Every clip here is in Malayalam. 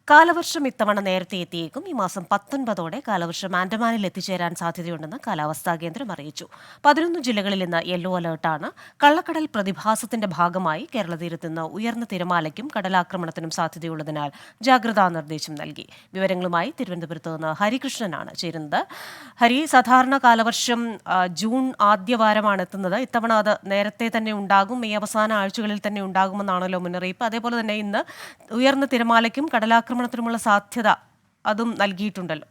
കാലവർഷം ഇത്തവണ നേരത്തെ എത്തിയേക്കും. ഈ മാസം 19ഓടെ കാലവർഷം ആൻഡമാനിൽ എത്തിച്ചേരാൻ സാധ്യതയുണ്ടെന്ന് കാലാവസ്ഥാ കേന്ദ്രം അറിയിച്ചു. 11 ജില്ലകളിൽ ഇന്ന് യെല്ലോ അലർട്ടാണ്. കള്ളക്കടൽ പ്രതിഭാസത്തിന്റെ ഭാഗമായി കേരള തീരത്ത് ഇന്ന് ഉയർന്ന തിരമാലയ്ക്കും കടലാക്രമണത്തിനും സാധ്യതയുള്ളതിനാൽ ജാഗ്രതാ നിർദ്ദേശം നൽകി. വിവരങ്ങളുമായി തിരുവനന്തപുരത്ത് നിന്ന് ഹരികൃഷ്ണനാണ് ചേരുന്നത്. ഹരി, സാധാരണ കാലവർഷം ജൂൺ ആദ്യവാരമാണ് എത്തുന്നത്. ഇത്തവണ അത് നേരത്തെ തന്നെ ഉണ്ടാകും, ഈ അവസാന ആഴ്ചകളിൽ തന്നെ ഉണ്ടാകുമെന്നാണല്ലോ മുന്നറിയിപ്പ്. അതേപോലെ തന്നെ ഇന്ന് ഉയർന്ന തിരമാലയ്ക്കും കടലാക്രമണത്തിനുമുള്ള സാധ്യത അതും നൽകിയിട്ടുണ്ടല്ലോ.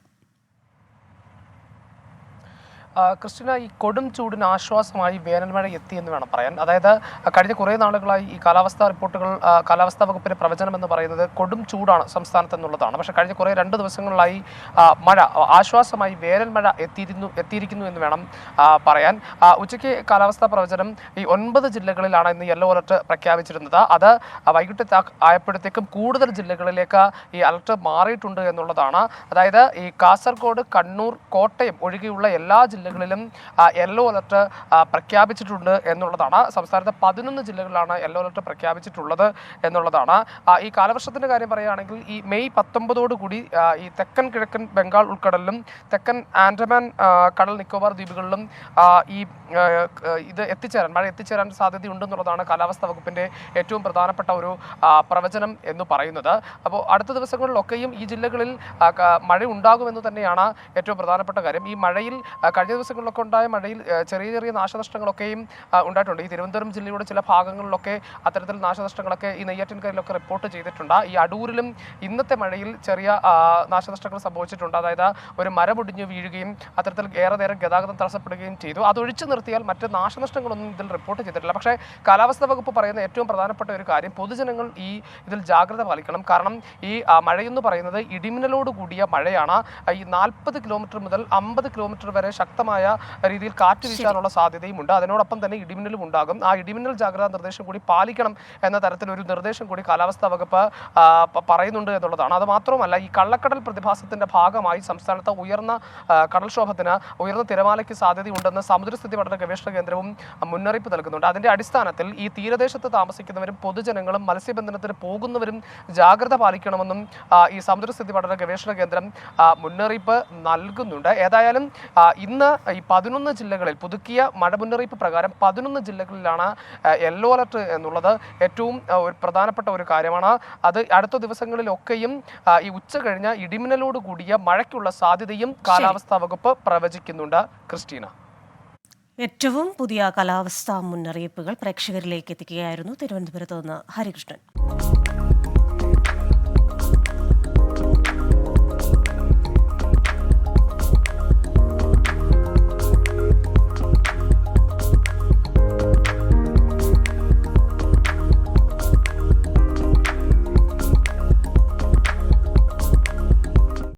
ക്രിസ്റ്റിന, ഈ കൊടും ചൂടിന് ആശ്വാസമായി വേനൽമഴ എത്തിയെന്ന് വേണം പറയാൻ. അതായത് കഴിഞ്ഞ കുറേ നാളുകളായി ഈ കാലാവസ്ഥാ റിപ്പോർട്ടുകൾ, കാലാവസ്ഥാ വകുപ്പിന്റെ പ്രവചനം എന്ന് പറയുന്നത് കൊടും ചൂടാണ് സംസ്ഥാനത്ത് എന്നുള്ളതാണ്. പക്ഷേ കഴിഞ്ഞ കുറേ 2 ദിവസങ്ങളിലായി മഴ ആശ്വാസമായി വേനൽമഴ എത്തിയിരിക്കുന്നു എന്ന് വേണം പറയാൻ. ഉച്ചയ്ക്ക് കാലാവസ്ഥാ പ്രവചനം ഈ 9 ജില്ലകളിലാണ് ഇന്ന് യെല്ലോ അലർട്ട് പ്രഖ്യാപിച്ചിരുന്നത്. അത് വൈകിട്ട് ആയപ്പോഴത്തേക്കും കൂടുതൽ ജില്ലകളിലേക്ക് ഈ അലർട്ട് മാറിയിട്ടുണ്ട് എന്നുള്ളതാണ്. അതായത് ഈ കാസർഗോഡ്, കണ്ണൂർ, കോട്ടയം ഒഴികെയുള്ള എല്ലാ ജില്ലകളിലും യെല്ലോ അലർട്ട് പ്രഖ്യാപിച്ചിട്ടുണ്ട് എന്നുള്ളതാണ്. സംസ്ഥാനത്തെ 11 ജില്ലകളിലാണ് യെല്ലോ അലർട്ട് പ്രഖ്യാപിച്ചിട്ടുള്ളത് എന്നുള്ളതാണ്. ഈ കാലവർഷത്തിന്റെ കാര്യം പറയുകയാണെങ്കിൽ ഈ മെയ് 19 കൂടി ഈ തെക്കൻ കിഴക്കൻ ബംഗാൾ ഉൾക്കടലിലും തെക്കൻ ആൻഡമാൻ കടൽ നിക്കോബാർ ദ്വീപുകളിലും ഈ ഇത് മഴ എത്തിച്ചേരാൻ സാധ്യതയുണ്ടെന്നുള്ളതാണ് കാലാവസ്ഥാ വകുപ്പിന്റെ ഏറ്റവും പ്രധാനപ്പെട്ട ഒരു പ്രവചനം എന്ന് പറയുന്നത്. അപ്പോൾ അടുത്ത ദിവസങ്ങളിലൊക്കെയും ഈ ജില്ലകളിൽ മഴ ഉണ്ടാകുമെന്ന് തന്നെയാണ് ഏറ്റവും പ്രധാനപ്പെട്ട കാര്യം. ഈ മഴയിൽ കഴിഞ്ഞ ദിവസങ്ങളിലൊക്കെ ഉണ്ടായ മഴയിൽ ചെറിയ ചെറിയ നാശനഷ്ടങ്ങളൊക്കെയും ഉണ്ടായിട്ടുണ്ട്. ഈ തിരുവനന്തപുരം ജില്ലയുടെ ചില ഭാഗങ്ങളിലൊക്കെ അത്തരത്തിൽ നാശനഷ്ടങ്ങളൊക്കെ ഈ നെയ്യാറ്റിൻകരയിലൊക്കെ റിപ്പോർട്ട് ചെയ്തിട്ടുണ്ട്. ഈ അടൂരിലും ഇന്നത്തെ മഴയിൽ ചെറിയ നാശനഷ്ടങ്ങൾ സംഭവിച്ചിട്ടുണ്ട്. അതായത് ഒരു മരമൊടിഞ്ഞ് വീഴുകയും അത്തരത്തിൽ ഏറെ നേരം ഗതാഗതം തടസ്സപ്പെടുകയും ചെയ്തു. അതൊഴിച്ചു നിർത്തിയാൽ മറ്റ് നാശനഷ്ടങ്ങളൊന്നും ഇതിൽ റിപ്പോർട്ട് ചെയ്തിട്ടില്ല. പക്ഷേ കാലാവസ്ഥാ വകുപ്പ് പറയുന്ന ഏറ്റവും പ്രധാനപ്പെട്ട ഒരു കാര്യം, പൊതുജനങ്ങൾ ഇതിൽ ജാഗ്രത പാലിക്കണം. കാരണം ഈ മഴയെന്ന് പറയുന്നത് ഇടിമിന്നലോട് കൂടിയ മഴയാണ്. ഈ 40 കിലോമീറ്റർ മുതൽ 50 കിലോമീറ്റർ വരെ ശക്തമായ രീതിയിൽ കാറ്റ് വീശാനുള്ള സാധ്യതയുമുണ്ട്. അതിനോടൊപ്പം തന്നെ ഇടിമിന്നലും ഉണ്ടാകും. ആ ഇടിമിന്നൽ ജാഗ്രതാ നിർദ്ദേശം കൂടി പാലിക്കണം എന്ന തരത്തിലൊരു നിർദ്ദേശം കൂടി കാലാവസ്ഥാ വകുപ്പ് പറയുന്നുണ്ട് എന്നുള്ളതാണ്. അത് മാത്രമല്ല, ഈ കള്ളക്കടൽ പ്രതിഭാസത്തിന്റെ ഭാഗമായി സംസ്ഥാനത്ത് ഉയർന്ന കടൽക്ഷോഭത്തിന്, ഉയർന്ന തിരമാലയ്ക്ക് സാധ്യതയുണ്ടെന്ന് സമുദ്രസ്ഥിതി പഠന ഗവേഷണ കേന്ദ്രവും മുന്നറിയിപ്പ് നൽകുന്നുണ്ട്. അതിന്റെ അടിസ്ഥാനത്തിൽ ഈ തീരദേശത്ത് താമസിക്കുന്നവരും പൊതുജനങ്ങളും മത്സ്യബന്ധനത്തിന് പോകുന്നവരും ജാഗ്രത പാലിക്കണമെന്നും ഈ സമുദ്രസ്ഥിതി പഠന ഗവേഷണ കേന്ദ്രം മുന്നറിയിപ്പ് നൽകുന്നുണ്ട്. ഏതായാലും ഇന്ന് ഈ 11 ജില്ലകളിൽ പുതുക്കിയ മഴ മുന്നറിയിപ്പ് പ്രകാരം 11 ജില്ലകളിലാണ് യെല്ലോ അലർട്ട് എന്നുള്ളത്. ഏറ്റവും പ്രധാനപ്പെട്ട ഒരു കാര്യമാണ്. അത് അടുത്ത ദിവസങ്ങളിലൊക്കെയും ഈ ഉച്ച കഴിഞ്ഞ ഇടിമിന്നലോട് കൂടിയ മഴയ്ക്കുള്ള സാധ്യതയും കാലാവസ്ഥാ വകുപ്പ് പ്രവചിക്കുന്നുണ്ട്. ക്രിസ്റ്റീന, ഏറ്റവും പുതിയ കാലാവസ്ഥാ മുന്നറിയിപ്പുകൾ പ്രേക്ഷകരിലേക്ക് എത്തിക്കുകയായിരുന്നു തിരുവനന്തപുരത്ത് നിന്ന് ഹരികൃഷ്ണൻ.